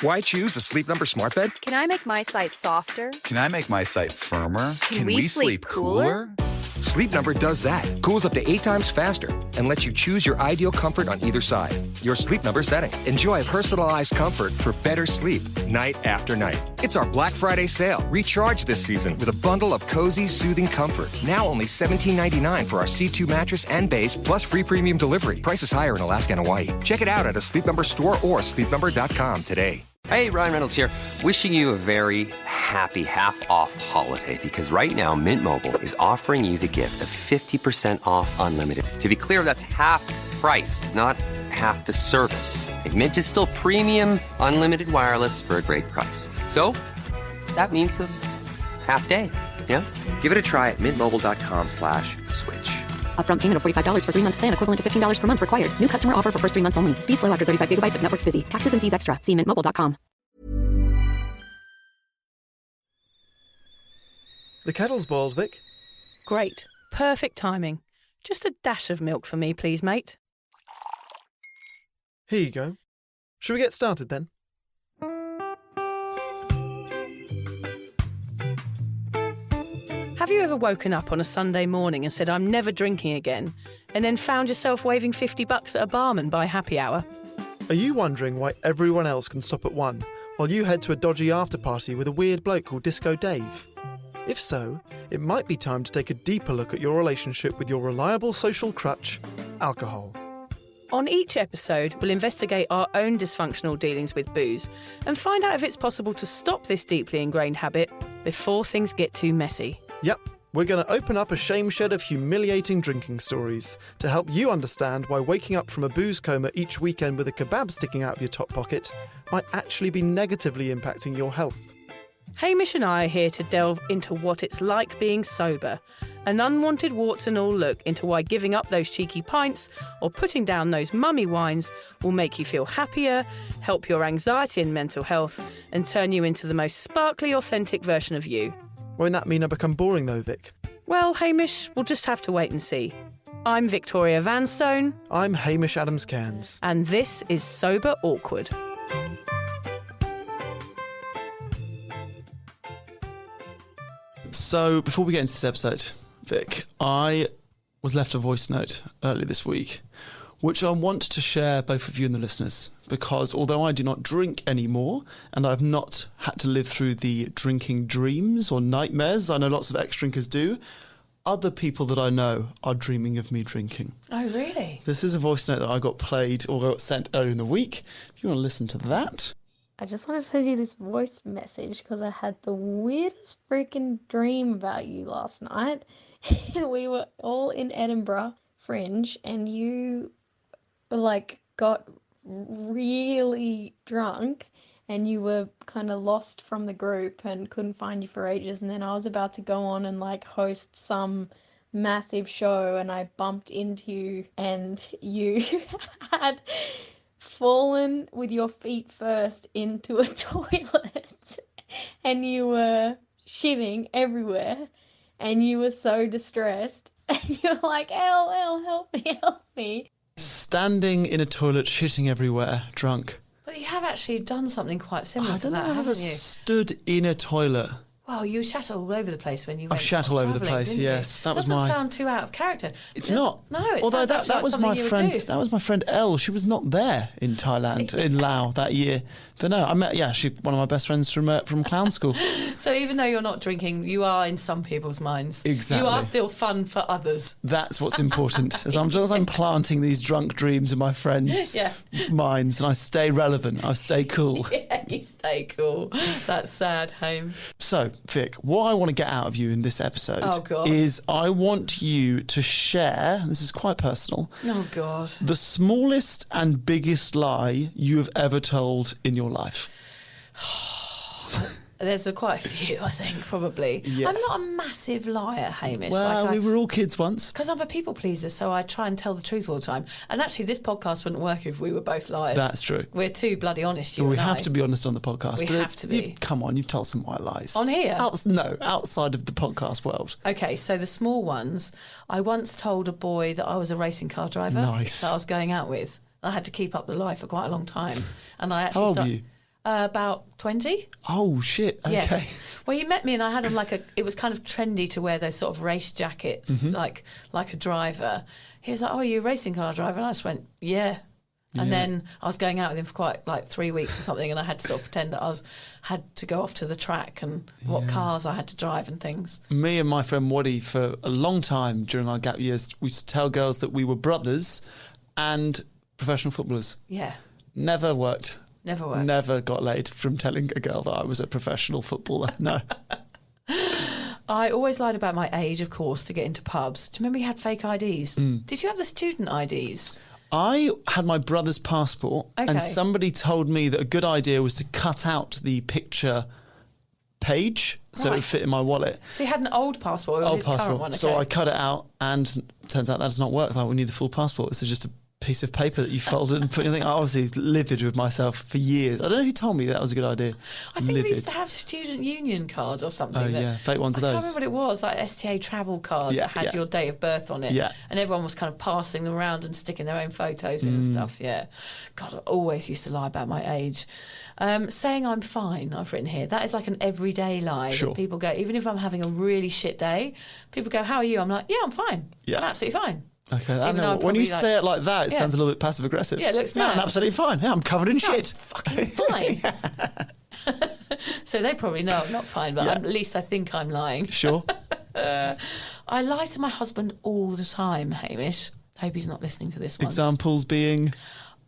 Why choose a Sleep Number smart bed? Can I make my site softer? Can I make my site firmer? Can we sleep cooler? Sleep Number does that. Cools up to 8 times faster and lets you choose your ideal comfort on either side. Your Sleep Number setting. Enjoy personalized comfort for better sleep night after night. It's our Black Friday sale. Recharge this season with a bundle of cozy, soothing comfort. Now only $17.99 for our C2 mattress and base, plus free premium delivery. Prices higher in Alaska and Hawaii. Check it out at a Sleep Number store or sleepnumber.com today. Hey, Ryan Reynolds here. Wishing you a very happy half-off holiday because right now Mint Mobile is offering you the gift of 50% off unlimited. To be clear, that's half price, not half the service. Like, Mint is still premium unlimited wireless for a great price. So that means a half day, yeah? Give it a try at mintmobile.com/switch. Upfront payment of $45 for 3-month plan, equivalent to $15 per month required. New customer offer for first 3 months only. Speed slow after 35 gigabytes if network's busy. Taxes and fees extra. See mintmobile.com. The kettle's boiled, Vic. Great. Perfect timing. Just a dash of milk for me, please, mate. Here you go. Shall we get started then? Have you ever woken up on a Sunday morning and said, I'm never drinking again, and then found yourself waving $50 at a barman by happy hour? Are you wondering why everyone else can stop at 1 while you head to a dodgy after-party with a weird bloke called Disco Dave? If so, it might be time to take a deeper look at your relationship with your reliable social crutch, alcohol. On each episode, we'll investigate our own dysfunctional dealings with booze and find out if it's possible to stop this deeply ingrained habit before things get too messy. Yep, we're going to open up a shame shed of humiliating drinking stories to help you understand why waking up from a booze coma each weekend with a kebab sticking out of your top pocket might actually be negatively impacting your health. Hamish and I are here to delve into what it's like being sober, an unwanted warts and all look into why giving up those cheeky pints or putting down those mummy wines will make you feel happier, help your anxiety and mental health, and turn you into the most sparkly, authentic version of you. Won't that mean I become boring though, Vic? Well, Hamish, we'll just have to wait and see. I'm Victoria Vanstone. I'm Hamish Adams-Cairns. And this is Sober Awkward. So, before we get into this episode, Vic, I was left a voice note earlier this week, which I want to share both with you and the listeners, because although I do not drink anymore, and I've not had to live through the drinking dreams or nightmares I know lots of ex-drinkers do, other people that I know are dreaming of me drinking. Oh, really? This is a voice note that I got played or got sent earlier in the week. If you want to listen to that. I just wanted to send you this voice message because I had the weirdest freaking dream about you last night. We were all in Edinburgh Fringe and you got really drunk and you were kind of lost from the group and couldn't find you for ages. And then I was about to go on and host some massive show and I bumped into you and you had fallen with your feet first into a toilet and you were shitting everywhere and you were so distressed and you were like, help me. Standing in a toilet, shitting everywhere, drunk. But you have actually done something quite similar to that, I haven't you? stood in a toilet. Well, you shat all over the place when you went I shat all over the travelling, place, didn't yes. You? That was doesn't sound too out of character. It's not. No, it Although sounds that was something my you would friend. do. That was my friend Elle. She was not there in Thailand, in Laos that year. But no, I met. Yeah, she one of my best friends from clown school. So even though you're not drinking, you are in some people's minds. Exactly. You are still fun for others. That's what's important. As I'm planting these drunk dreams in my friends' minds, and I stay relevant. I stay cool. Yeah, you stay cool. That's sad, Hame. So, Vic, what I want to get out of you in this episode is I want you to share, and this is quite personal, oh God, the smallest and biggest lie you have ever told in your life. There's quite a few, I think, probably. Yes. I'm not a massive liar, Hamish. Well, we were all kids once. Because I'm a people pleaser, so I try and tell the truth all the time. And actually, this podcast wouldn't work if we were both liars. That's true. We're too bloody honest, you Well, we and I. have to be honest on the podcast. We have to be. Come on, you've told some white lies. On here? No, outside of the podcast world. Okay, so the small ones. I once told a boy that I was a racing car driver. Nice. That I was going out with. I had to keep up the lie for quite a long time. And I actually How old were you? About 20. Oh, shit. Okay. Yes. Well, he met me and I had on it was kind of trendy to wear those sort of race jackets, like a driver. He was like, oh, are you a racing car driver? And I just went, yeah. And then I was going out with him for quite 3 weeks or something, and I had to sort of pretend that had to go off to the track and what cars I had to drive and things. Me and my friend Waddy, for a long time during our gap years, we used to tell girls that we were brothers and professional footballers. Yeah. Never worked. Never worked. Never got laid from telling a girl that I was a professional footballer. No. I always lied about my age, of course, to get into pubs. Do you remember you had fake IDs? Did you have the student IDs? I had my brother's passport, and somebody told me that a good idea was to cut out the picture page so it would fit in my wallet. So you had an old passport or his current one? Okay. So I cut it out, and turns out that does not work. Like, we need the full passport. This is just a piece of paper that you folded and put in your thing. I obviously livid with myself for years. I don't know who told me that was a good idea. I think we used to have student union cards or something. Oh, yeah, fake ones of those. I can't remember what it was, like STA travel card that had your date of birth on it. Yeah. And everyone was kind of passing them around and sticking their own photos in and stuff, yeah. God, I always used to lie about my age. Saying I'm fine, I've written here. That is like an everyday lie. Sure. That people go, even if I'm having a really shit day, people go, how are you? I'm like, yeah, I'm fine. Yeah. I'm absolutely fine. Okay, I know. When you say it like that, it sounds a little bit passive aggressive. Yeah, it looks mad. I'm absolutely fine. Yeah, I'm covered in shit. I'm fucking fine. So they probably know I'm not fine, but at least I think I'm lying. Sure. I lie to my husband all the time, Hamish. I hope he's not listening to this one. Examples being?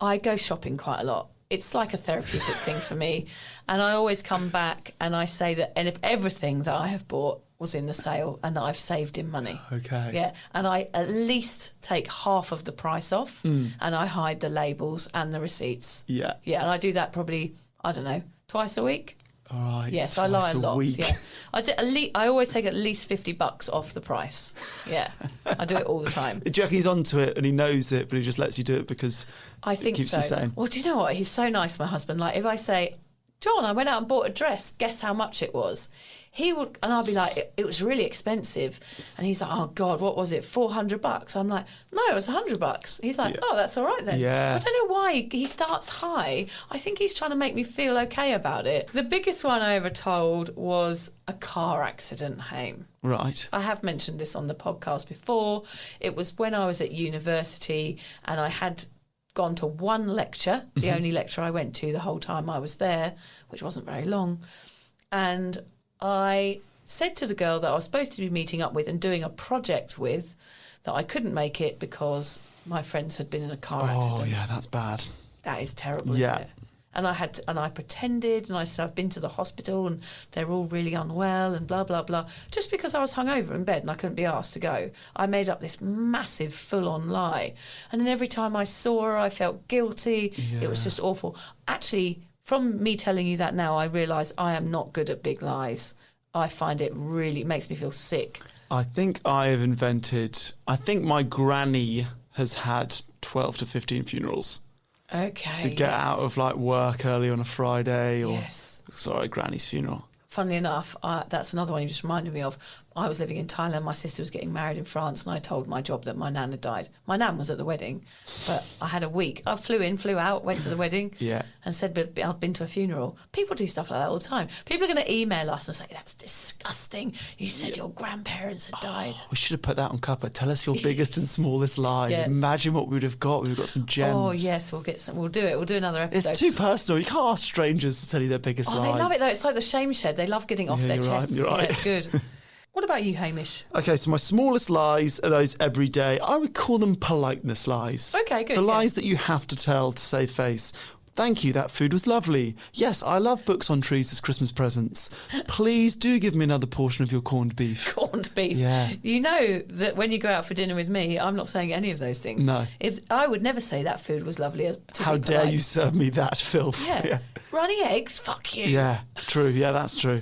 I go shopping quite a lot. It's like a therapeutic thing for me. And I always come back and I say that, and if everything that I have bought was in the sale and that I've saved him money. Okay. Yeah. And I at least take half of the price off and I hide the labels and the receipts. Yeah. Yeah. And I do that probably, I don't know, twice a week. All right. Yes, I lie a lot. Week. Yeah. I always take at least $50 off the price. Yeah. I do it all the time. Do you reckon he's onto it and he knows it, but he just lets you do it because I think it keeps so. you sane? Well, do you know what? He's so nice, my husband. Like, if I say, John, I went out and bought a dress, guess how much it was? He would, and I'll be like, it was really expensive. And he's like, oh God, what was it? $400? I'm like, no, it was $100. He's like, oh, that's all right then. Yeah. I don't know why he starts high. I think he's trying to make me feel okay about it. The biggest one I ever told was a car accident, Hame. Right. I have mentioned this on the podcast before. It was when I was at university and I had gone to one lecture, the only lecture I went to the whole time I was there, which wasn't very long. And I said to the girl that I was supposed to be meeting up with and doing a project with that I couldn't make it because my friends had been in a car accident. Oh, yeah, that's bad. That is terrible, isn't it? And I pretended and I said I've been to the hospital and they're all really unwell and blah, blah, blah. Just because I was hungover in bed and I couldn't be asked to go. I made up this massive full-on lie. And then every time I saw her, I felt guilty. Yeah. It was just awful. Actually, from me telling you that now, I realise I am not good at big lies. I find it makes me feel sick. I think I think my granny has had 12 to 15 funerals. Okay. To get out of like work early on a Friday or Yes. Sorry, granny's funeral. Funnily enough, that's another one you just reminded me of. I was living in Thailand. My sister was getting married in France, and I told my job that my nan had died. My nan was at the wedding, but I had a week. I flew in, flew out, went to the wedding, and said, but I've been to a funeral. People do stuff like that all the time. People are going to email us and say, that's disgusting. You said your grandparents had died. We should have put that on cover. Tell us your biggest and smallest lie. Yes. Imagine what we would have got. We would have got some gems. Oh, yes, we'll get some. We'll do it. We'll do another episode. It's too personal. You can't ask strangers to tell you their biggest lies. They love it, though. It's like the shame shed. They love getting off their chests. You're right. Yeah, it's good. What about you, Hamish? Okay, so my smallest lies are those everyday. I would call them politeness lies. Okay, good. The lies that you have to tell to save face. Thank you, that food was lovely. Yes, I love books on trees as Christmas presents. Please do give me another portion of your corned beef. Corned beef. Yeah. You know that when you go out for dinner with me, I'm not saying any of those things. No. If I would never say that food was lovely. How dare you serve me that filth? Yeah. Runny eggs, fuck you. Yeah, true. Yeah, that's true.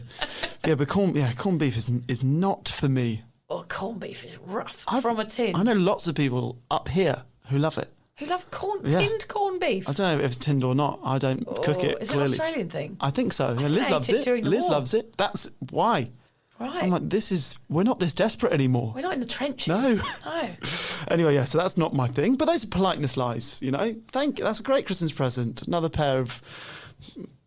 Yeah, but corned beef is not for me. Oh, corned beef is rough. From a tin. I know lots of people up here who love it. Who love tinned corned beef? I don't know if it's tinned or not. I don't cook it. Is it clearly. an Australian thing? I think so. Yeah, I Liz ate loves it it. during the Liz war. loves it. That's why. Right. I'm like, we're not this desperate anymore. We're not in the trenches. No. No. Anyway, yeah, so that's not my thing. But those are politeness lies, you know. That's a great Christmas present. Another pair of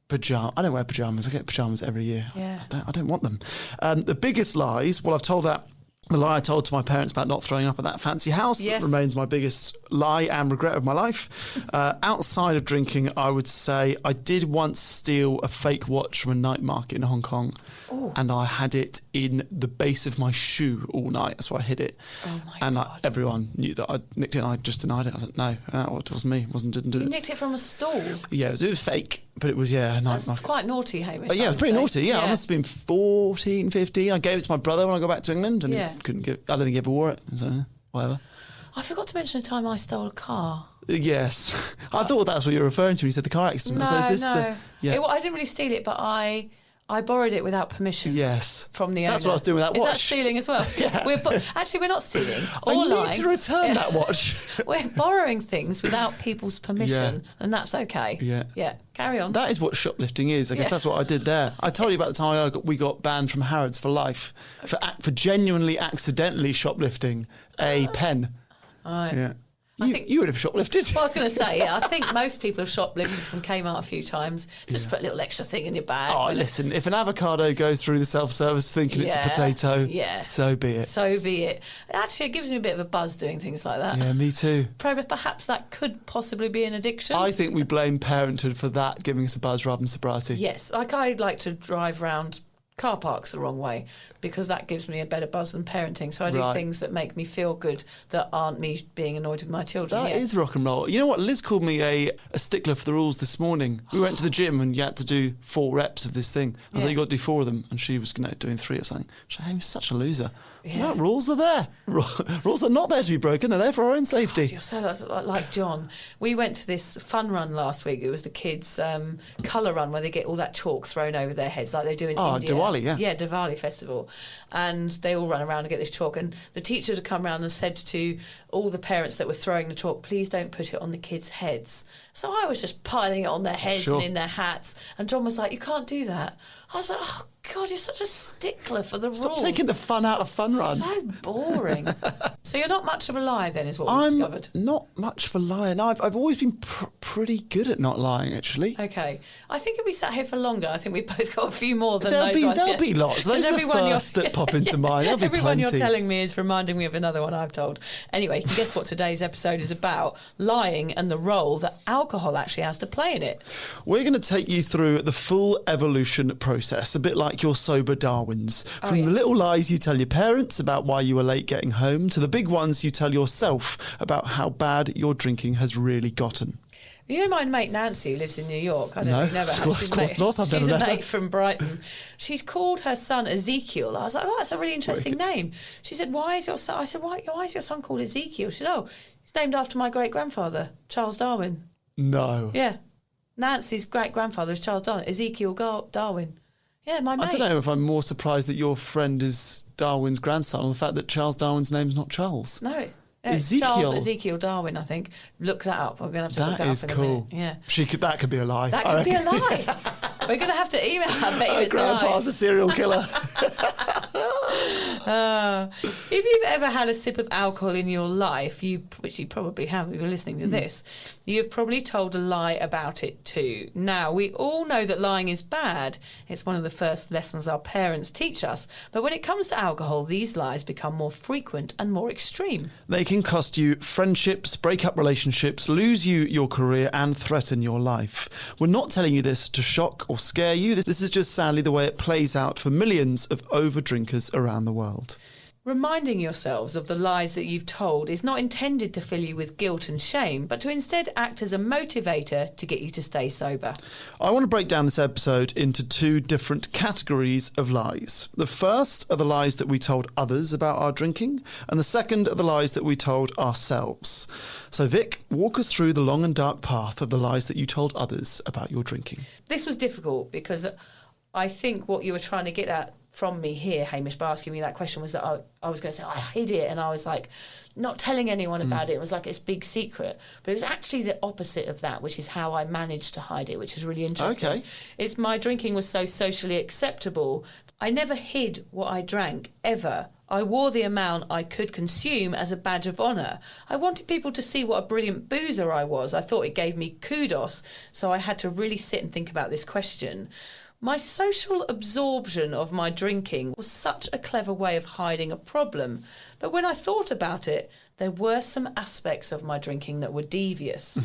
Pyjama. I don't wear pyjamas. I get pyjamas every year. Yeah. I don't want them. The biggest lies, well, I've told that. The lie I told to my parents about not throwing up at that fancy house, Yes. that remains my biggest lie and regret of my life. Outside of drinking, I would say I did once steal a fake watch from a night market in Hong Kong. Ooh. And I had it in the base of my shoe all night. That's where I hid it. Oh my and God. Everyone knew that I'd nicked it, and I just denied it. I was like, no, it wasn't me. Didn't do You it. nicked it from a stall. Yeah, it was fake, but it was, a night That's market. quite naughty, Hamish. Yeah, it I was would pretty say. naughty. Yeah, I must have been 14, 15. I gave it to my brother when I got back to England, and Yeah. I don't think he ever wore it. So, whatever. I forgot to mention a time I stole a car. Yes. I thought that's what you were referring to when you said the car accident. No, So is this no. yeah. I didn't really steal it, but I borrowed it without permission. Yes. From the owner. That's what I was doing with that Is watch. that stealing as well? Yeah. Actually, we're not stealing I or need lying. to return Yeah. that watch. We're borrowing things without people's permission, and that's okay. Yeah. Yeah. Carry on. That is what shoplifting is. I guess Yeah. that's what I did there. I told you about the time we got banned from Harrods for life for genuinely accidentally shoplifting a pen. Right. Yeah. I think- you would have shoplifted. Well, I was going to say, I think most people have shoplifted from Kmart a few times. Just put a little extra thing in your bag. Oh, listen, if an avocado goes through the self-service thinking it's a potato, so be it. So be it. Actually, it gives me a bit of a buzz doing things like that. Yeah, me too. Perhaps that could possibly be an addiction. I think we blame parenthood for that giving us a buzz rather than sobriety. Yes, I'd like to drive round car parks the wrong way because that gives me a better buzz than parenting. So I do things that make me feel good that aren't me being annoyed with my children. That is rock and roll. You know what? Liz called me a stickler for the rules this morning. We went to the gym and you had to do 4 reps of this thing. I was like, you got to do 4 of them. And she was doing 3 or something. She's like, I'm such a loser. Yeah. No, rules are there. Rules are not there to be broken. They're there for our own safety. You're so like John. We went to this fun run last week. It was the kids' colour run where they get all that chalk thrown over their heads like they do in India. Diwali, yeah. Yeah, Diwali festival. And they all run around and get this chalk. And the teacher had come around and said to all the parents that were throwing the chalk, please don't put it on the kids' heads. So I was just piling it on their heads and in their hats. And John was like, you can't do that. I was like, oh, God, you're such a stickler for the rules. Stop taking the fun out of fun run. So boring. So you're not much of a liar then, is what we discovered. I'm not much for lying. I've always been pretty good at not lying, actually. Okay. I think if we sat here for longer, I think we've both got a few more than There'll those ones. There'll be lots. Those are the first that pop into mind. There'll be everyone plenty. you're telling me is reminding me of another one I've told. Anyway, you can guess what today's episode is about. Lying and the role that alcohol actually has to play in it. We're going to take you through the full evolution process, a bit like your sober Darwins. From the little lies you tell your parents about why you were late getting home to the big ones you tell yourself about how bad your drinking has really gotten. You know my mate Nancy, who lives in New York? I don't know if you know about her. Of course not. I've never She's a met her. mate from Brighton. She's called her son Ezekiel. I was like, oh, that's a really interesting name. She said, why is your son? I said, why is your son called Ezekiel? She said, oh, he's named after my great-grandfather, Charles Darwin. No. Yeah. Nancy's great-grandfather is Charles Darwin. Ezekiel Darwin. Yeah, my mate. I don't know if I'm more surprised that your friend is Darwin's grandson or the fact that Charles Darwin's name's not Charles. No. Ezekiel. Charles Ezekiel Darwin, I think. Look that up. We're going to have to look that That is up in cool. a minute. Yeah. That could be a lie. That could be a lie. We're going to have to email her. Bet you it's a lie. Grandpa's a serial killer. If you've ever had a sip of alcohol in your life, which you probably have if you're listening to this, you've probably told a lie about it too. Now, we all know that lying is bad. It's one of the first lessons our parents teach us. But when it comes to alcohol, these lies become more frequent and more extreme. They can cost you friendships, break up relationships, lose you your career and threaten your life. We're not telling you this to shock or scare you. This is just sadly the way it plays out for millions of over-drinkers around the world. Reminding yourselves of the lies that you've told is not intended to fill you with guilt and shame, but to instead act as a motivator to get you to stay sober. I want to break down this episode into 2 different categories of lies. The first are the lies that we told others about our drinking, and the second are the lies that we told ourselves. So Vic, walk us through the long and dark path of the lies that you told others about your drinking. This was difficult because I think what you were trying to get at from me here, Hamish, by asking me that question was that I was going to say, I hid it, and I was like, not telling anyone about it. It was like it's big secret. But it was actually the opposite of that, which is how I managed to hide it, which is really interesting. Okay. It's my drinking was so socially acceptable. I never hid what I drank, ever. I wore the amount I could consume as a badge of honour. I wanted people to see what a brilliant boozer I was. I thought it gave me kudos, so I had to really sit and think about this question. My social absorption of my drinking was such a clever way of hiding a problem. But when I thought about it, there were some aspects of my drinking that were devious.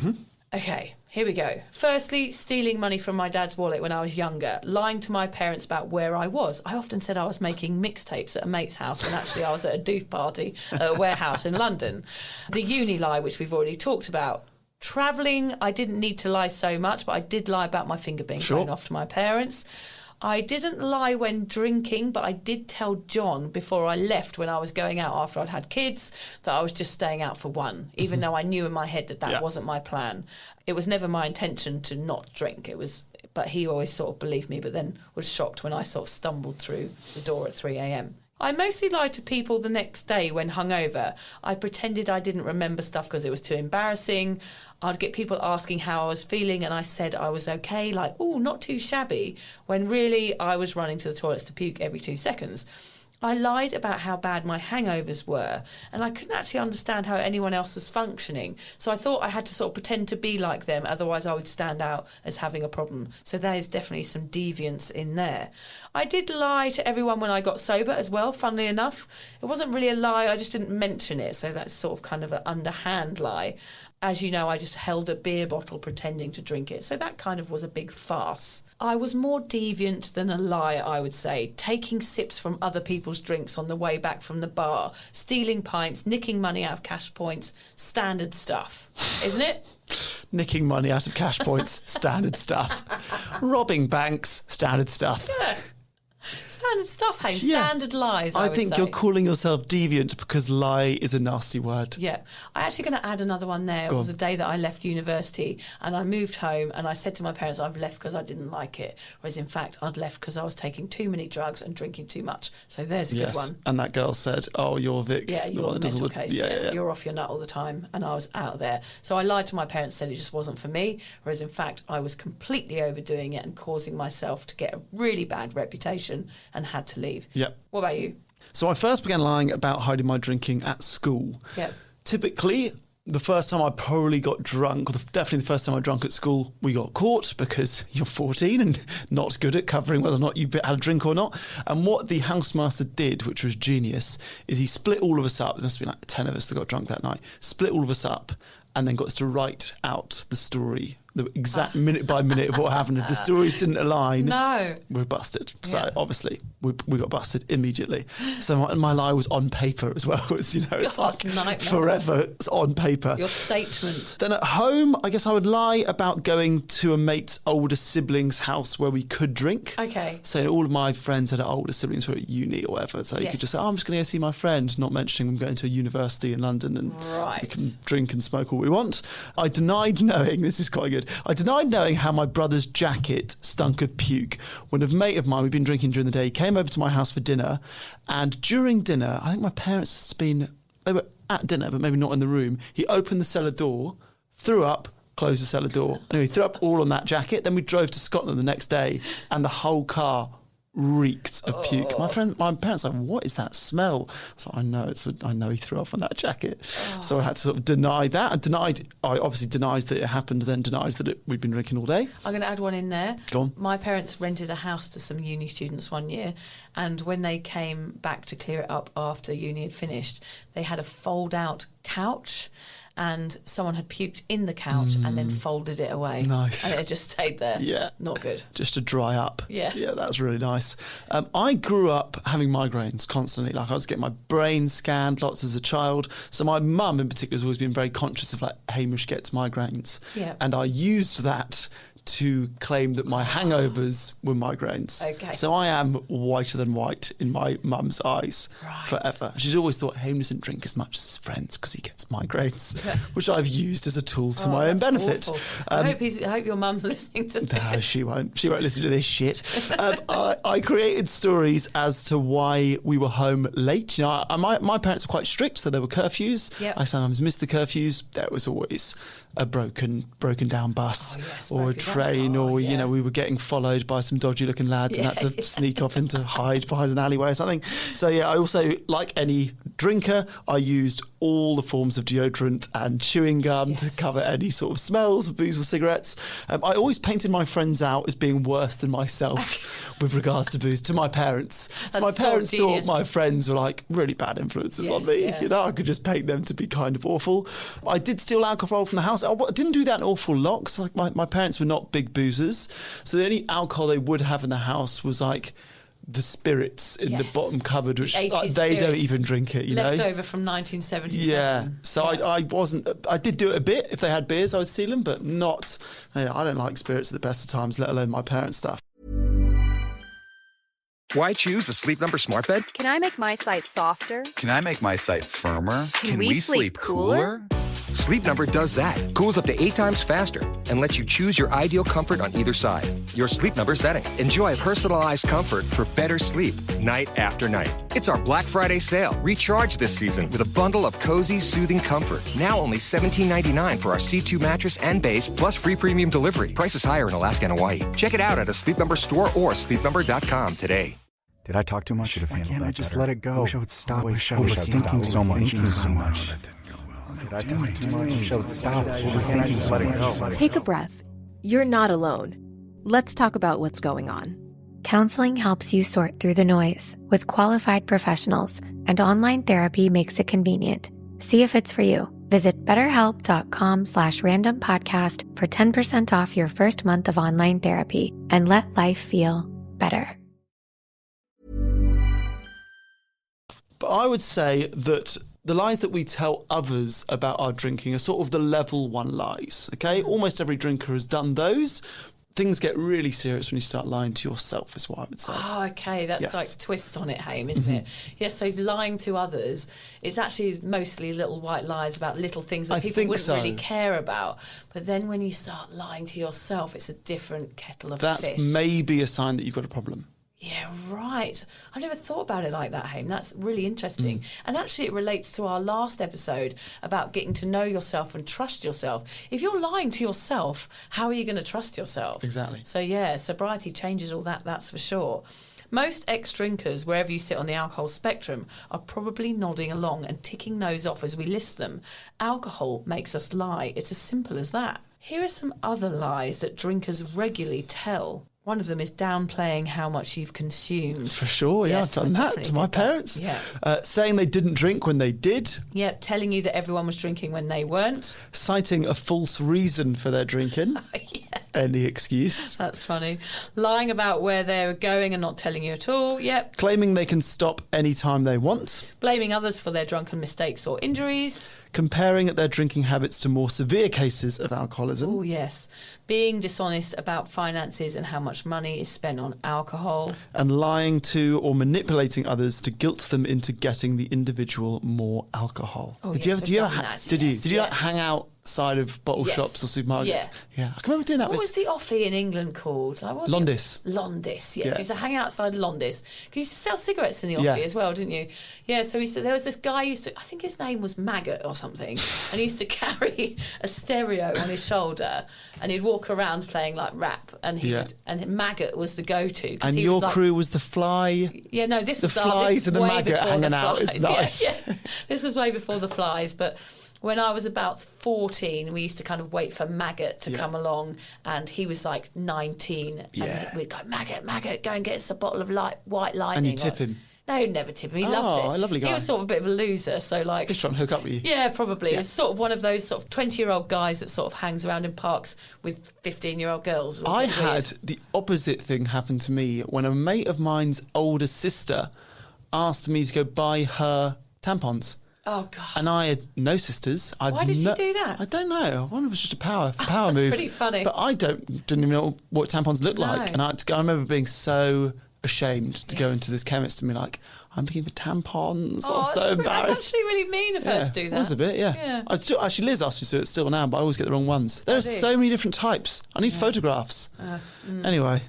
Okay, here we go. Firstly, stealing money from my dad's wallet when I was younger, lying to my parents about where I was. I often said I was making mixtapes at a mate's house when actually I was at a doof party at a warehouse in London. The uni lie, which we've already talked about. Travelling, I didn't need to lie so much, but I did lie about my finger being blown off to my parents. I didn't lie when drinking, but I did tell John before I left when I was going out after I'd had kids that I was just staying out for one, even though I knew in my head that wasn't my plan. It was never my intention to not drink. But he always sort of believed me, but then was shocked when I sort of stumbled through the door at 3 a.m. I mostly lied to people the next day when hungover. I pretended I didn't remember stuff because it was too embarrassing. I'd get people asking how I was feeling and I said I was okay, like, oh, not too shabby, when really I was running to the toilets to puke every 2 seconds. I lied about how bad my hangovers were, and I couldn't actually understand how anyone else was functioning. So I thought I had to sort of pretend to be like them, otherwise I would stand out as having a problem. So there is definitely some deviance in there. I did lie to everyone when I got sober as well, funnily enough. It wasn't really a lie, I just didn't mention it, so that's sort of kind of an underhand lie. As you know, I just held a beer bottle pretending to drink it. So that kind of was a big farce. I was more deviant than a lie, I would say. Taking sips from other people's drinks on the way back from the bar, stealing pints, nicking money out of cash points, standard stuff, isn't it? Nicking money out of cash points, standard stuff. Robbing banks, standard stuff. Yeah. Standard stuff, Haynes. Standard lies, I would think say. you're calling yourself deviant because lie is a nasty word. Yeah. I'm actually going to add another one there. It was a day that I left university and I moved home and I said to my parents, I've left because I didn't like it. Whereas in fact, I'd left because I was taking too many drugs and drinking too much. So there's a good one. And that girl said, oh, you're Vic. Yeah, the you're one the that does mental all the- case. Yeah. You're off your nut all the time. And I was out there. So I lied to my parents, said it just wasn't for me. Whereas in fact, I was completely overdoing it and causing myself to get a really bad reputation and had to leave. Yep. What about you? So I first began lying about hiding my drinking at school. Yep. Typically, the first time I probably got drunk, or definitely the first time I drank at school, we got caught because you're 14 and not good at covering whether or not you had a drink or not. And what the housemaster did, which was genius, is he split all of us up. There must have been like 10 of us that got drunk that night. Split all of us up and then got us to write out the story, the exact minute by minute of what happened. If the stories didn't align, we're busted. So obviously we got busted immediately. So my lie was on paper as well. It's, it's like nightmare. Forever it's on paper. Your statement. Then at home, I guess I would lie about going to a mate's older sibling's house where we could drink. Okay. So all of my friends had older siblings who were at uni or whatever. So you could just say, I'm just going to go see my friend, not mentioning I'm going to a university in London and we can drink and smoke all we want. I denied knowing, this is quite good, I denied knowing how my brother's jacket stunk of puke when a mate of mine, we'd been drinking during the day, came over to my house for dinner, and during dinner, I think my parents they were at dinner but maybe not in the room, he opened the cellar door, threw up, closed the cellar door. Anyway, he threw up all on that jacket. Then we drove to Scotland the next day and the whole car reeked of puke. My parents were like, what is that smell? So I know he threw up on that jacket. So I had to sort of deny that. I obviously denied that it happened, then denied that we'd been drinking all day. I'm going to add one in there. Go on. My parents rented a house to some uni students one year, and when they came back to clear it up after uni had finished, they had a fold-out couch, and someone had puked in the couch and then folded it away. Nice. And it just stayed there. Yeah. Not good. Just to dry up. Yeah. Yeah, that's really nice. I grew up having migraines constantly. Like I was getting my brain scanned lots as a child. So my mum in particular has always been very conscious of like, Hamish gets migraines. Yeah. And I used that to claim that my hangovers were migraines. Okay. So I am whiter than white in my mum's eyes Right. forever. She's always thought Hayden doesn't drink as much as his friends because he gets migraines, which I've used as a tool to my own that's benefit. awful. I hope your mum's listening to this. No, she won't. She won't listen to this shit. I created stories as to why we were home late. You know, my parents were quite strict, so there were curfews. Yep. I sometimes missed the curfews. There was always a broken down bus or a broken down train, car, or yeah. you know, we were getting followed by some dodgy looking lads and had to sneak off into hide behind an alleyway or something. So yeah, I also, like any drinker, I used all the forms of deodorant and chewing gum to cover any sort of smells of booze or cigarettes. I always painted my friends out as being worse than myself with regards to booze to my parents. So my That's so parents thought genius. my friends were like really bad influences on Yes, me. yeah. You know, I could just paint them to be kind of awful. I did steal alcohol from the house. I didn't do that an awful lot because like my parents were not big boozers. So the only alcohol they would have in the house was like the spirits in the Yes. bottom cupboard, which The 80s they don't spirits. even drink it, you know. Left over from 1977. Yeah, so I wasn't. I did do it a bit. If they had beers, I would steal them, but not. You know, I don't like spirits at the best of times, let alone my parents' stuff. Why choose a Sleep Number smart bed? Can I make my site softer? Can I make my site firmer? Can we sleep cooler? Sleep Number does that. Cools up to 8 times faster and lets you choose your ideal comfort on either side. Your Sleep Number setting. Enjoy personalized comfort for better sleep night after night. It's our Black Friday sale. Recharge this season with a bundle of cozy, soothing comfort. Now only $17.99 for our C2 mattress and base, plus free premium delivery. Prices higher in Alaska and Hawaii. Check it out at a Sleep Number store or sleepnumber.com today. Did I talk too much? Should have handled Can't that I just better. let it go? I wish I would stop. Overthinking so much. Did I talk too much? I wish I would stop. Overthinking so Let it go. much. Take a breath. You're not alone. Let's talk about what's going on. Counseling helps you sort through the noise with qualified professionals, and online therapy makes it convenient. See if it's for you. Visit betterhelp.com/randompodcast for 10% off your first month of online therapy and let life feel better. But I would say that the lies that we tell others about our drinking are sort of the level one lies, okay? Almost every drinker has done those. Things get really serious when you start lying to yourself, is what I would say. Oh, okay. That's Yes. like a twist on it, Haim, isn't it? Yes, so lying to others is actually mostly little white lies about little things that I people think wouldn't so. really care about. But then when you start lying to yourself, it's a different kettle of That's fish. maybe a sign that you've got a problem. Yeah, right. I never thought about it like that, Haim. That's really interesting. And actually, it relates to our last episode about getting to know yourself and trust yourself. If you're lying to yourself, how are you going to trust yourself? Exactly. So, yeah, sobriety changes all that, that's for sure. Most ex-drinkers, wherever you sit on the alcohol spectrum, are probably nodding along and ticking those off as we list them. Alcohol makes us lie. It's as simple as that. Here are some other lies that drinkers regularly tell. One of them is downplaying how much you've consumed. For sure, yeah, Yes, I've done I that definitely to my did that. parents. Yeah. Saying they didn't drink when they did, Yep, telling you that everyone was drinking when they weren't. citing a false reason for their drinking. Any excuse. That's funny. Lying about where they were going and not telling you at all. Yep. Claiming they can stop any time they want. Blaming others for their drunken mistakes or injuries. Comparing their drinking habits to more severe cases of alcoholism. Oh, yes. Being dishonest about finances and how much money is spent on alcohol. And lying to or manipulating others to guilt them into getting the individual more alcohol. Oh, did yes, you I've ever done that, did you yes, like hang outside of bottle Yes. shops or supermarkets? Yeah. I can remember doing that. What was the offie in England called? Like, what Londis. Londis, yes. Yeah. He used to hang outside Londis. Because you used to sell cigarettes in the offie Yeah. as well, didn't you? Yeah, so there was this guy used to, I think his name was Maggot or something, and he used to carry a stereo on his shoulder, and he'd walk around playing like rap, and and Maggot was the go-to. 'cause And he your was like, crew was the Fly. Yeah, no, this the was flies this and the way maggot before hanging the out is flies. nice. Yeah. This was way before the flies, but when I was about 14, we used to kind of wait for Maggot to come along, and he was like 19, and we'd go, Maggot, go and get us a bottle of white lightning. And you tip him. No, he'd never tip him. He loved it. Oh, a lovely guy. He was sort of a bit of a loser, so like... Just trying to hook up with you. Yeah, probably. Yeah. It's sort of one of those sort of 20-year-old guys that sort of hangs around in parks with 15-year-old girls. It was I a bit weird. had the opposite thing happen to me when a mate of mine's older sister asked me to go buy her tampons. Oh, God. And I had no sisters. Why did you do that? I don't know. One was just a power move. That's pretty funny. But I didn't even know what tampons looked like. And I remember being so ashamed to go into this chemist and be like, I'm looking for tampons. I was so embarrassed. That's actually really mean of her to do that. It was a bit, yeah. I'd still, actually, Liz asks me to do it still now, but I always get the wrong ones. There are so many different types. I need photographs. Anyway.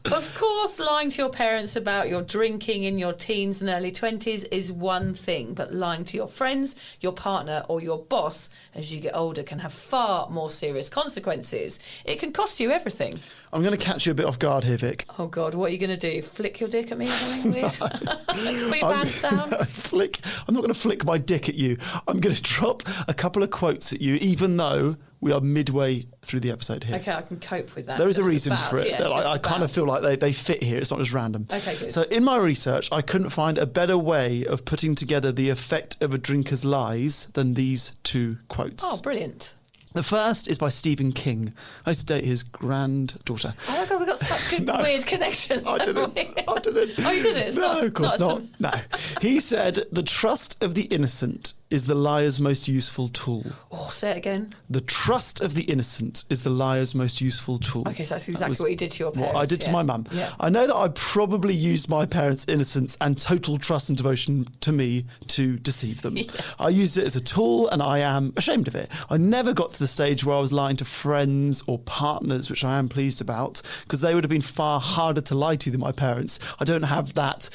Of course, lying to your parents about your drinking in your teens and early 20s is one thing, but lying to your friends, your partner or your boss as you get older can have far more serious consequences. It can cost you everything. I'm going to catch you a bit off guard here, Vic. Oh, God, what are you going to do? Flick your dick at me or something weird? Put your pants down? I'm not going to flick my dick at you. I'm going to drop a couple of quotes at you, even though we are midway through the episode here. Okay, I can cope with that. There is a reason for it. I kind of feel like they fit here. It's not just random. Okay, good. So in my research, I couldn't find a better way of putting together the effect of a drinker's lies than these two quotes. Oh, brilliant. The first is by Stephen King. I used to date his granddaughter. Oh my God, we've got such good weird connections. I didn't. Oh, you didn't? No, of course not. No. He said, the trust of the innocent is the liar's most useful tool. Oh, say it again. The trust of the innocent is the liar's most useful tool. Okay, so that's exactly what you did to your parents. What I did to my mum. Yeah. I know that I probably used my parents' innocence and total trust and devotion to me to deceive them. I used it as a tool and I am ashamed of it. I never got to the stage where I was lying to friends or partners, which I am pleased about, because they would have been far harder to lie to than my parents. I don't have that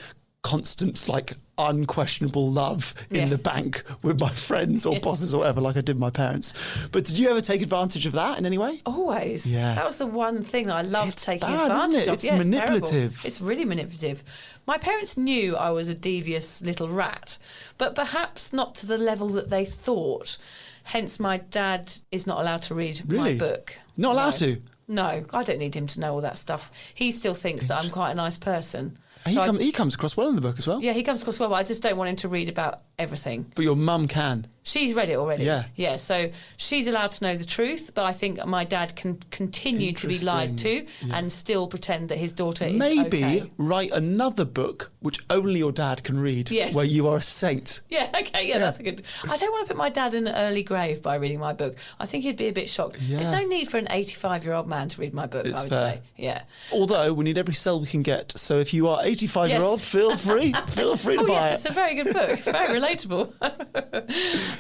constant, unquestionable love in the bank with my friends or bosses or whatever, like I did with my parents. But did you ever take advantage of that in any way? Always. Yeah. That was the one thing I loved taking bad, advantage isn't it? of. It's manipulative. Terrible. It's really manipulative. My parents knew I was a devious little rat, but perhaps not to the level that they thought. Hence, my dad is not allowed to read my book. Not allowed to? No, I don't need him to know all that stuff. He still thinks that I'm quite a nice person. He comes across well in the book as well. Yeah, he comes across well, but I just don't want him to read about everything. But your mum can. She's read it already. Yeah. Yeah, so she's allowed to know the truth, but I think my dad can continue to be lied to and still pretend that his daughter is okay. Write another book which only your dad can read, where you are a saint. Yeah, okay, that's a good... I don't want to put my dad in an early grave by reading my book. I think he'd be a bit shocked. Yeah. There's no need for an 85-year-old man to read my book, I would say. Yeah. Although, we need every cell we can get, so if you are 85-year-old, feel free to buy it. It's a very good book, very relatable.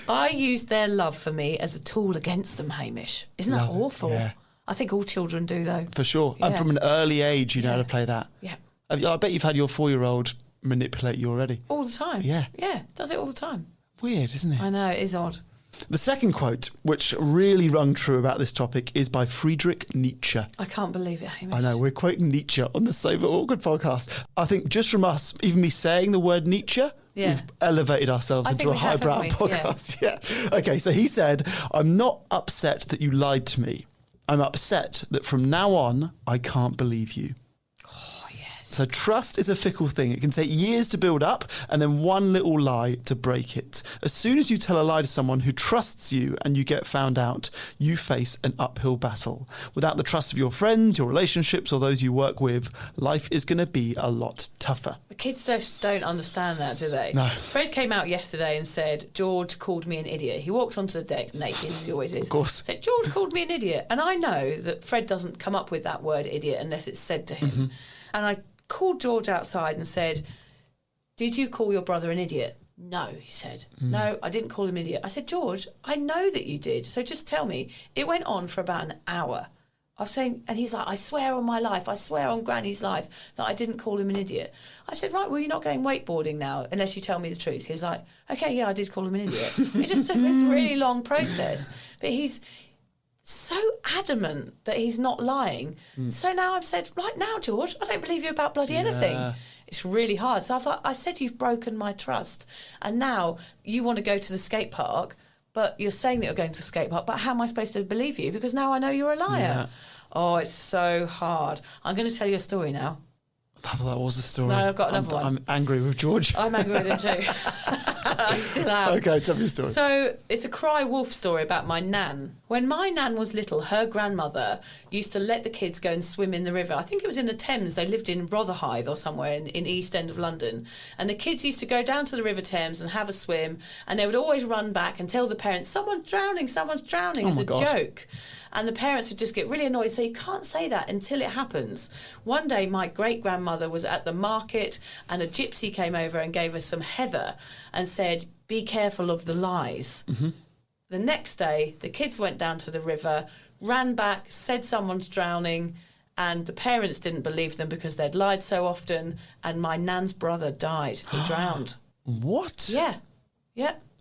I used their love for me as a tool against them, Hamish. Isn't that awful? Yeah. I think all children do, though. For sure. Yeah. And from an early age, you know how to play that. Yeah. I bet you've had your 4-year-old manipulate you already. All the time. Yeah. Yeah, does it all the time. Weird, isn't it? I know, it is odd. The second quote, which really rung true about this topic, is by Friedrich Nietzsche. I can't believe it, Hamish. I know, we're quoting Nietzsche on the Sober Awkward podcast. I think just from us, even me saying the word Nietzsche, we've elevated ourselves into a highbrow podcast. Yeah. Okay, so he said, I'm not upset that you lied to me. I'm upset that from now on, I can't believe you. So trust is a fickle thing. It can take years to build up and then one little lie to break it. As soon as you tell a lie to someone who trusts you and you get found out, you face an uphill battle. Without the trust of your friends, your relationships, or those you work with, life is going to be a lot tougher. The kids just don't understand that, do they? No. Fred came out yesterday and said, George called me an idiot. He walked onto the deck naked, as he always is. Of course. Said, George called me an idiot. And I know that Fred doesn't come up with that word idiot unless it's said to him. Mm-hmm. And I called George outside and said, did you call your brother an idiot? No, he said. No, I didn't call him an idiot. I said, George, I know that you did, so just tell me. It went on for about an hour. I was saying, and he's like, I swear on my life, I swear on Granny's life that I didn't call him an idiot. I said, right, well, you're not going wakeboarding now unless you tell me the truth. He was like, okay, yeah, I did call him an idiot. It just took this really long process. But he's so adamant that he's not lying. So now I've said, right now, George, I don't believe you about bloody anything. It's really hard. So I was like, I said you've broken my trust. And now you want to go to the skate park, but you're saying that you're going to the skate park, but how am I supposed to believe you? Because now I know you're a liar. Yeah. Oh, it's so hard. I'm going to tell you a story now. I thought that was a story. No, I've got another one. I'm angry with George. I'm angry with him too. I still am. Okay, tell me the story. So it's a cry wolf story about my nan. When my nan was little, her grandmother used to let the kids go and swim in the river. I think it was in the Thames. They lived in Rotherhithe or somewhere in East End of London. And the kids used to go down to the River Thames and have a swim, and they would always run back and tell the parents, someone's drowning as a joke. And the parents would just get really annoyed, so you can't say that until it happens. One day, my great-grandmother was at the market, and a gypsy came over and gave us some heather and said, be careful of the lies. Mm-hmm. The next day, the kids went down to the river, ran back, said someone's drowning, and the parents didn't believe them because they'd lied so often, and my nan's brother died. He drowned. What? Yeah.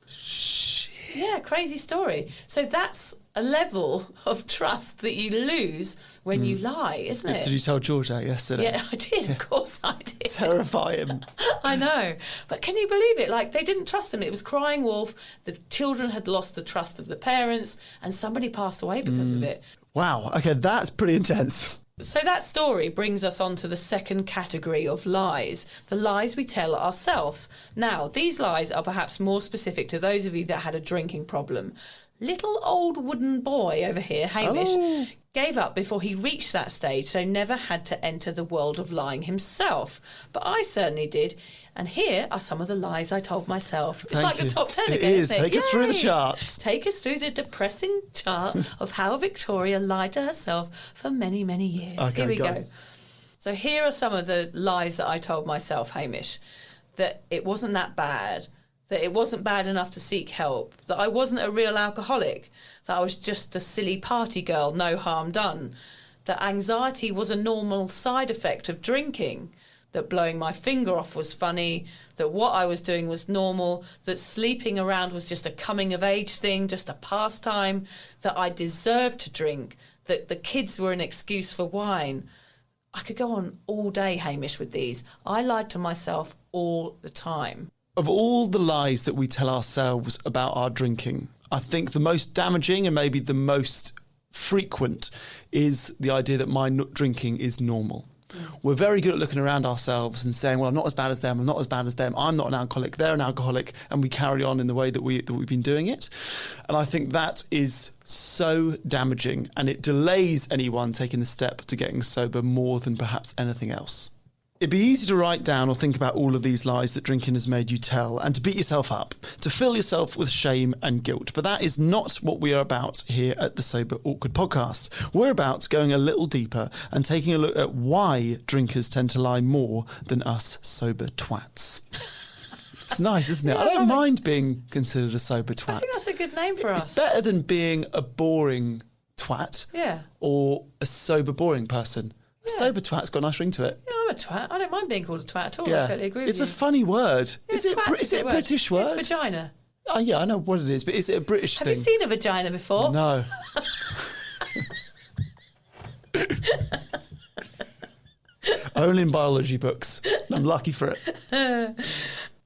Shit. Yeah, crazy story. So that's a level of trust that you lose when you lie, isn't it? Did you tell George that yesterday? Yeah, I did. Of course I did. Terrify him. I know. But can you believe it? Like, they didn't trust him. It was crying wolf. The children had lost the trust of the parents, and somebody passed away because of it. Wow. Okay, that's pretty intense. So that story brings us on to the second category of lies, the lies we tell ourselves. Now, these lies are perhaps more specific to those of you that had a drinking problem. Little old wooden boy over here, Hamish, gave up before he reached that stage, so never had to enter the world of lying himself. But I certainly did. And here are some of the lies I told myself. It's like the top 10 again, isn't it? Take us through the charts. Take us through the depressing chart of how Victoria lied to herself for many, many years. Okay, Here we go. So here are some of the lies that I told myself, Hamish. That it wasn't that bad. That it wasn't bad enough to seek help. That I wasn't a real alcoholic. That I was just a silly party girl, no harm done. That anxiety was a normal side effect of drinking. That blowing my finger off was funny, that what I was doing was normal, that sleeping around was just a coming-of-age thing, just a pastime, that I deserved to drink, that the kids were an excuse for wine. I could go on all day, Hamish, with these. I lied to myself all the time. Of all the lies that we tell ourselves about our drinking, I think the most damaging and maybe the most frequent is the idea that my drinking is normal. We're very good at looking around ourselves and saying, well, I'm not as bad as them, I'm not as bad as them, I'm not an alcoholic, they're an alcoholic, and we carry on in the way that we've been doing it. And I think that is so damaging, and it delays anyone taking the step to getting sober more than perhaps anything else. It'd be easy to write down or think about all of these lies that drinking has made you tell and to beat yourself up, to fill yourself with shame and guilt. But that is not what we are about here at the Sober Awkward podcast. We're about going a little deeper and taking a look at why drinkers tend to lie more than us sober twats. It's nice, isn't it? Yeah, I don't mind being considered a sober twat. I think that's a good name for us. It's better than being a boring twat or a sober boring person. A sober twat's got a nice ring to it. Yeah, I'm a twat. I don't mind being called a twat at all. Yeah. I totally agree with it's you. a funny word. Yeah, is it a British word? It's vagina. Oh, yeah, I know what it is, but is it a British thing? Have you seen a vagina before? No. Only in biology books. I'm lucky for it.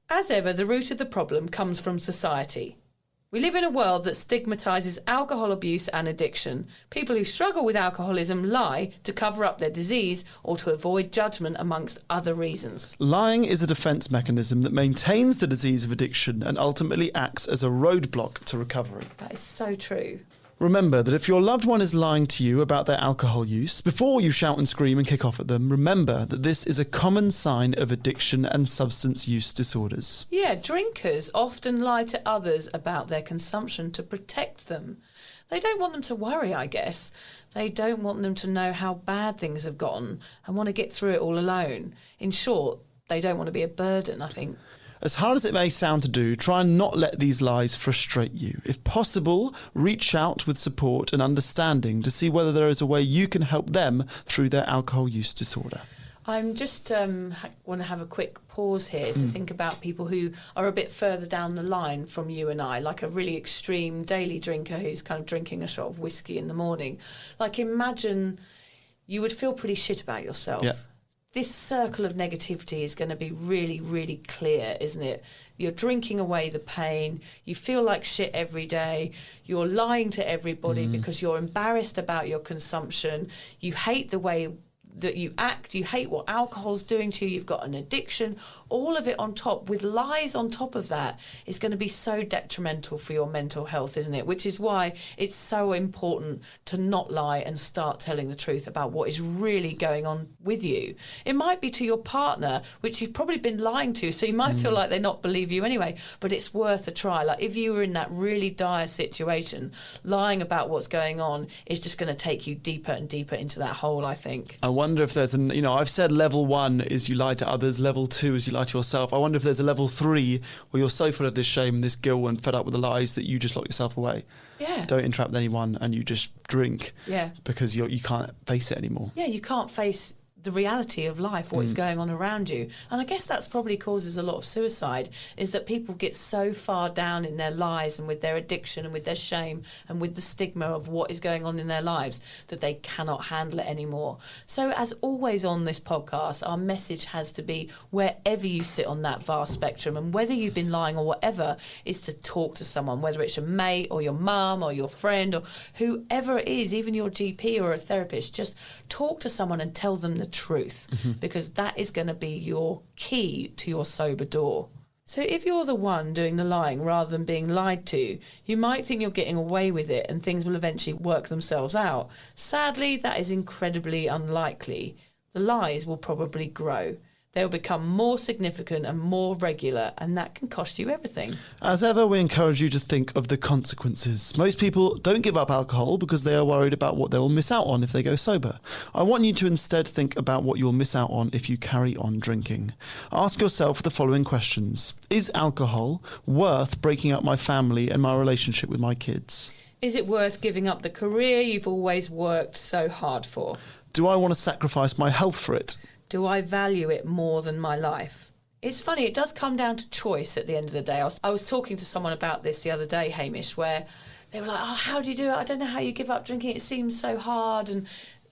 As ever, the root of the problem comes from society. We live in a world that stigmatises alcohol abuse and addiction. People who struggle with alcoholism lie to cover up their disease or to avoid judgment, amongst other reasons. Lying is a defence mechanism that maintains the disease of addiction and ultimately acts as a roadblock to recovery. That is so true. Remember that if your loved one is lying to you about their alcohol use, before you shout and scream and kick off at them, remember that this is a common sign of addiction and substance use disorders. Yeah, drinkers often lie to others about their consumption to protect them. They don't want them to worry, I guess. They don't want them to know how bad things have gotten and want to get through it all alone. In short, they don't want to be a burden, I think. As hard as it may sound to do, try and not let these lies frustrate you. If possible, reach out with support and understanding to see whether there is a way you can help them through their alcohol use disorder. I'm just want to have a quick pause here to think about people who are a bit further down the line from you and I, like a really extreme daily drinker who's kind of drinking a shot of whiskey in the morning. Like, imagine you would feel pretty shit about yourself. Yeah. This circle of negativity is going to be really, really clear, isn't it? You're drinking away the pain. You feel like shit every day. You're lying to everybody because you're embarrassed about your consumption. You hate the way that you act, you hate what alcohol's doing to you, you've got an addiction, all of it on top, with lies on top of that, is going to be so detrimental for your mental health, isn't it? Which is why it's so important to not lie and start telling the truth about what is really going on with you. It might be to your partner, which you've probably been lying to, so you might feel like they not believe you anyway, but it's worth a try. Like if you were in that really dire situation, lying about what's going on is just going to take you deeper and deeper into that hole, I think. I wonder if there's I've said level 1 is you lie to others, level 2 is you lie to yourself. I wonder if there's a level 3 where you're so full of this shame and this guilt and fed up with the lies that you just lock yourself away. Yeah. Don't interact with anyone and you just drink. Yeah. Because you can't face it anymore. Yeah, you can't face the reality of life, what's going on around you. And I guess that's probably causes a lot of suicide, is that people get so far down in their lies and with their addiction and with their shame and with the stigma of what is going on in their lives that they cannot handle it anymore. So as always on this podcast, our message has to be, wherever you sit on that vast spectrum and whether you've been lying or whatever, is to talk to someone, whether it's your mate or your mum or your friend or whoever it is, even your GP or a therapist. Just talk to someone and tell them the truth, because that is going to be your key to your sober door. So if you're the one doing the lying rather than being lied to, you might think you're getting away with it and things will eventually work themselves out. Sadly, that is incredibly unlikely. The lies will probably grow. They'll become more significant and more regular, and that can cost you everything. As ever, we encourage you to think of the consequences. Most people don't give up alcohol because they are worried about what they will miss out on if they go sober. I want you to instead think about what you'll miss out on if you carry on drinking. Ask yourself the following questions. Is alcohol worth breaking up my family and my relationship with my kids? Is it worth giving up the career you've always worked so hard for? Do I want to sacrifice my health for it? Do I value it more than my life? It's funny, it does come down to choice at the end of the day. I was talking to someone about this the other day, Hamish, where they were like, oh, how do you do it? I don't know how you give up drinking. It seems so hard. And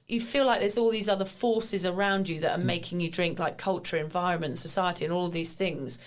you feel like there's all these other forces around you that are making you drink, like culture, environment, society, and all of these things.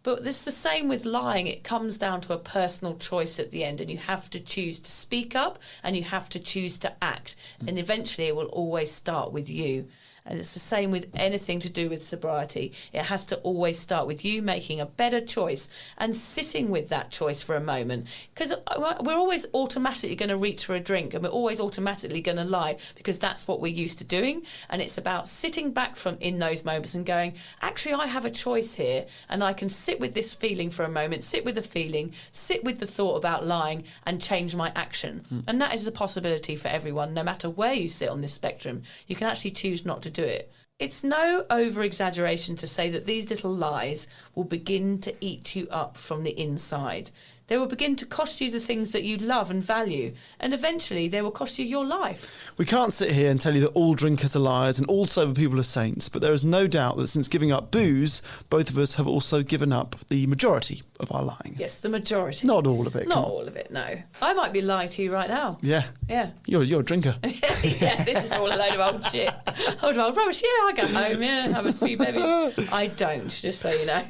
But it's the same with lying. It comes down to a personal choice at the end, and you have to choose to speak up and you have to choose to act. And eventually it will always start with you. And it's the same with anything to do with sobriety. It has to always start with you making a better choice and sitting with that choice for a moment. Because we're always automatically going to reach for a drink and we're always automatically going to lie because that's what we're used to doing. And it's about sitting back from in those moments and going, actually, I have a choice here and I can sit with this feeling for a moment, sit with the feeling, sit with the thought about lying and change my action. And that is a possibility for everyone, no matter where you sit on this spectrum. You can actually choose not to do it. It's no over-exaggeration to say that these little lies will begin to eat you up from the inside. They will begin to cost you the things that you love and value, and eventually they will cost you your life. We can't sit here and tell you that all drinkers are liars and all sober people are saints, but there is no doubt that since giving up booze, both of us have also given up the majority of our lying. Yes, the majority. Not all of it. Not all of it, no. I might be lying to you right now. Yeah. Yeah. You're a drinker. Yeah, this is all a load of old shit. Old rubbish. Yeah, I go home, have a few bevies. I don't, just so you know.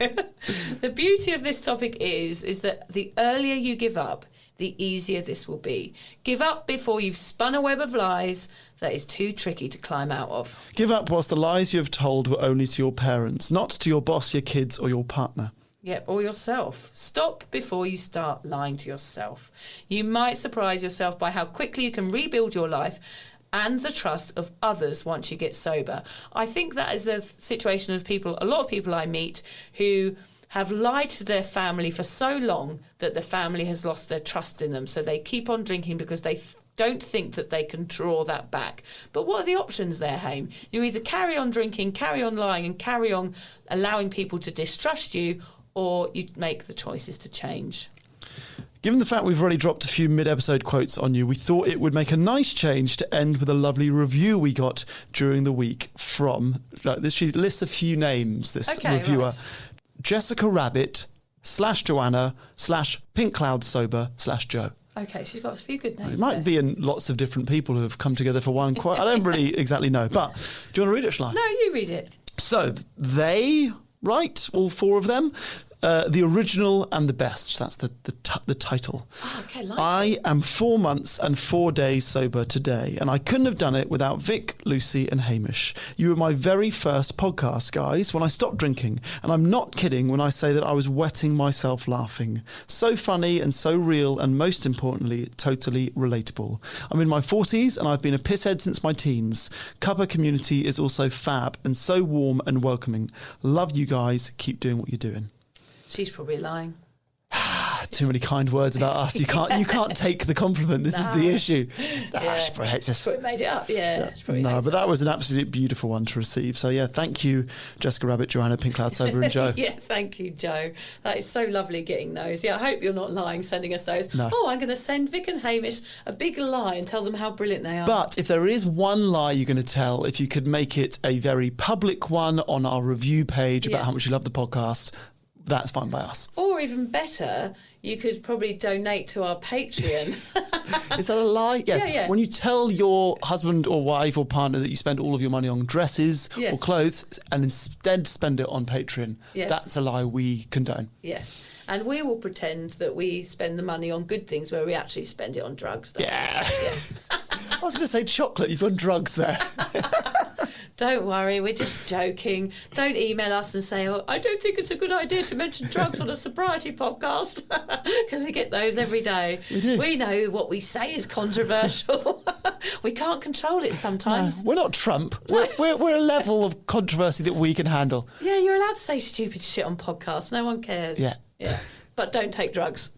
The beauty of this topic is that the earlier you give up, the easier this will be. Give up before you've spun a web of lies that is too tricky to climb out of. Give up whilst the lies you have told were only to your parents, not to your boss, your kids, or your partner. Yep, or yourself. Stop before you start lying to yourself. You might surprise yourself by how quickly you can rebuild your life and the trust of others once you get sober. I think that is a situation of a lot of people I meet who have lied to their family for so long that the family has lost their trust in them. So they keep on drinking because they don't think that they can draw that back. But what are the options there, Haim? You either carry on drinking, carry on lying, and carry on allowing people to distrust you, or you make the choices to change. Given the fact we've already dropped a few mid-episode quotes on you, we thought it would make a nice change to end with a lovely review we got during the week from, she lists a few names, this reviewer. Right. Jessica Rabbit /Joanna /Pink Cloud Sober /Joe. Okay, she's got a few good names. It might be in lots of different people who have come together for one quote. I don't really exactly know, but do you want to read it, shall I? No, you read it. So they write, all four of them. The original and the best. That's the title. Oh, okay, I am 4 months and 4 days sober today, and I couldn't have done it without Vic, Lucy and Hamish. You were my very first podcast, guys, when I stopped drinking, and I'm not kidding when I say that I was wetting myself laughing. So funny and so real, and most importantly, totally relatable. I'm in my 40s and I've been a pisshead since my teens. Cuppa community is also fab and so warm and welcoming. Love you guys. Keep doing what you're doing. She's probably lying. Too many kind words about us. You can't take the compliment. This is the issue. She probably hates us. Probably made it up. Yeah. No, but that was an absolute beautiful one to receive. So yeah, thank you, Jessica Rabbit, Joanna, Pink Cloud Sober, and Joe. Yeah, thank you, Joe. That is so lovely getting those. Yeah, I hope you're not lying sending us those. No. Oh, I'm going to send Vic and Hamish a big lie and tell them how brilliant they are. But if there is one lie you're going to tell, if you could make it a very public one on our review page about how much you love the podcast, that's fine by us. Or even better, you could probably donate to our Patreon. Is that a lie? Yes. Yeah. When you tell your husband or wife or partner that you spend all of your money on dresses or clothes and instead spend it on Patreon, that's a lie we condone. Yes. And we will pretend that we spend the money on good things where we actually spend it on drugs. Yeah. I was going to say chocolate. You've got drugs there. Don't worry, we're just joking. Don't email us and say, I don't think it's a good idea to mention drugs on a sobriety podcast, because we get those every day. We do. We know what we say is controversial. We can't control it sometimes. No, we're not Trump. We're a level of controversy that we can handle. Yeah, you're allowed to say stupid shit on podcasts. No one cares. Yeah. But don't take drugs.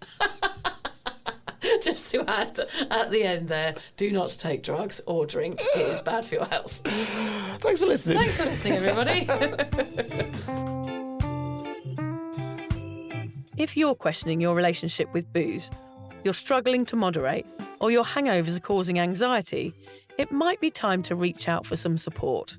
Just to add at the end there, do not take drugs or drink. It is bad for your health. Thanks for listening. Thanks for listening, everybody. If you're questioning your relationship with booze, you're struggling to moderate, or your hangovers are causing anxiety, it might be time to reach out for some support.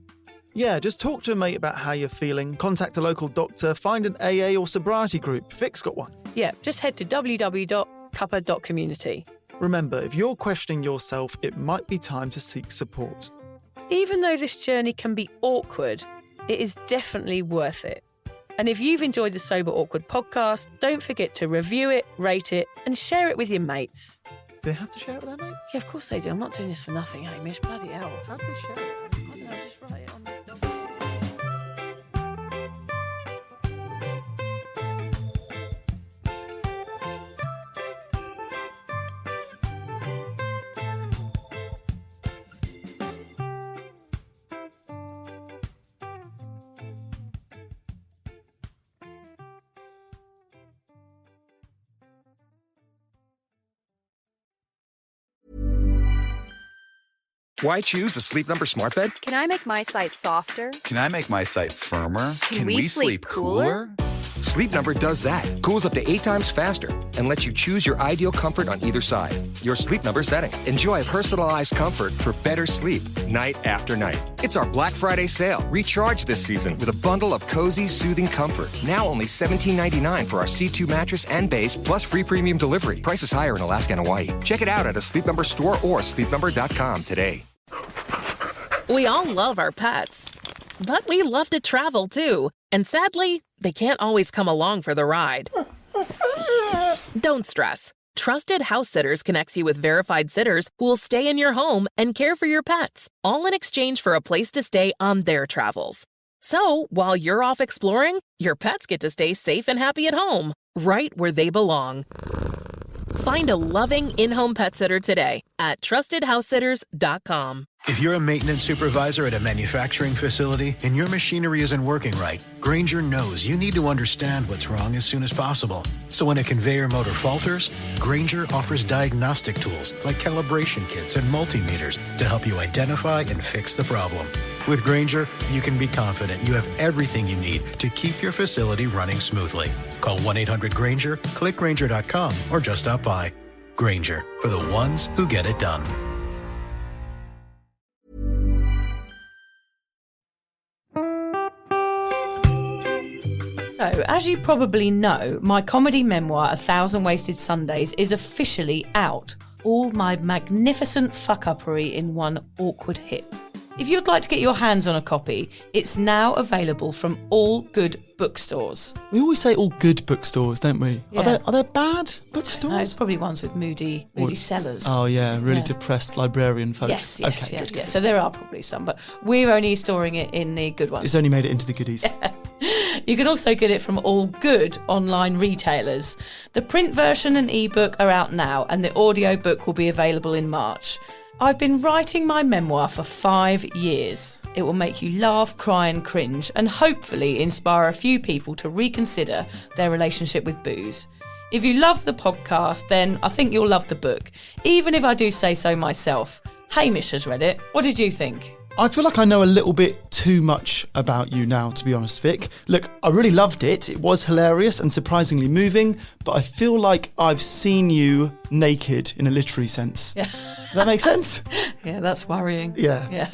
Yeah, just talk to a mate about how you're feeling, contact a local doctor, find an AA or sobriety group. Vic's got one. Yeah, just head to www.cuppa.community. Remember, if you're questioning yourself, it might be time to seek support. Even though this journey can be awkward, it is definitely worth it. And if you've enjoyed the Sober Awkward podcast, don't forget to review it, rate it, and share it with your mates. Do they have to share it with their mates? Yeah, of course they do. I'm not doing this for nothing, Hamish. Bloody hell. How do they share it? I don't know, just write it on the document. Why choose a Sleep Number smart bed? Can I make my site softer? Can I make my site firmer? Can we sleep cooler? Sleep Number does that. Cools up to 8 times faster and lets you choose your ideal comfort on either side. Your Sleep Number setting. Enjoy personalized comfort for better sleep night after night. It's our Black Friday sale. Recharge this season with a bundle of cozy, soothing comfort. Now only $17.99 for our C2 mattress and base, plus free premium delivery. Prices higher in Alaska and Hawaii. Check it out at a Sleep Number store or sleepnumber.com today. We all love our pets, but we love to travel too. And sadly, they can't always come along for the ride. Don't stress. Trusted House Sitters connects you with verified sitters who will stay in your home and care for your pets, all in exchange for a place to stay on their travels. So, while you're off exploring, your pets get to stay safe and happy at home, right where they belong. Find a loving in-home pet sitter today at TrustedHouseSitters.com. If you're a maintenance supervisor at a manufacturing facility and your machinery isn't working right, Grainger knows you need to understand what's wrong as soon as possible. So when a conveyor motor falters, Grainger offers diagnostic tools like calibration kits and multimeters to help you identify and fix the problem. With Grainger, you can be confident you have everything you need to keep your facility running smoothly. Call 1-800-GRAINGER, click Grainger.com, or just stop by. Grainger, for the ones who get it done. So, as you probably know, my comedy memoir, 1,000 Wasted Sundays, is officially out. All my magnificent fuck-uppery in one awkward hit. If you'd like to get your hands on a copy, it's now available from all good bookstores. We always say all good bookstores, don't we? Yeah. Are there bad bookstores? No, it's probably ones with moody sellers. Oh, yeah, really depressed librarian folk. Yes, Okay, yeah. So there are probably some, but we're only storing it in the good ones. It's only made it into the goodies. You can also get it from all good online retailers. The print version and ebook are out now, and the audiobook will be available in March. I've been writing my memoir for 5 years. It will make you laugh, cry and cringe, and hopefully inspire a few people to reconsider their relationship with booze. If you love the podcast, then I think you'll love the book, even if I do say so myself. Hamish has read it. What did you think? I feel like I know a little bit too much about you now, to be honest, Vic. Look, I really loved it. It was hilarious and surprisingly moving, but I feel like I've seen you naked in a literary sense. Yeah. Does that make sense? Yeah, that's worrying. Yeah.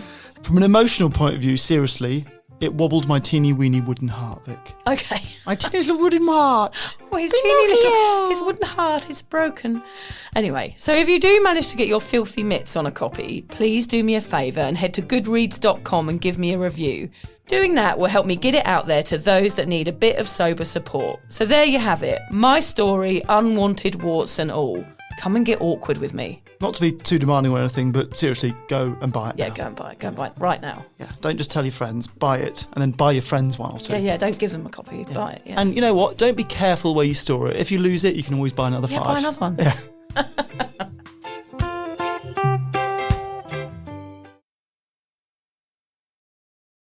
From an emotional point of view, seriously, it wobbled my teeny weeny wooden heart, Vic. Okay. My teeny little wooden heart. Well, his wooden heart is broken. Anyway, so if you do manage to get your filthy mitts on a copy, please do me a favour and head to goodreads.com and give me a review. Doing that will help me get it out there to those that need a bit of sober support. So there you have it. My story, unwanted warts and all. Come and get awkward with me. Not to be too demanding or anything, but seriously, go and buy it now. Yeah, go and buy it. Go and buy it right now. Yeah, don't just tell your friends, buy it, and then buy your friends one or two. Yeah, don't give them a copy, buy it. Yeah. And you know what? Don't be careful where you store it. If you lose it, you can always buy another 5. Buy another one. Yeah.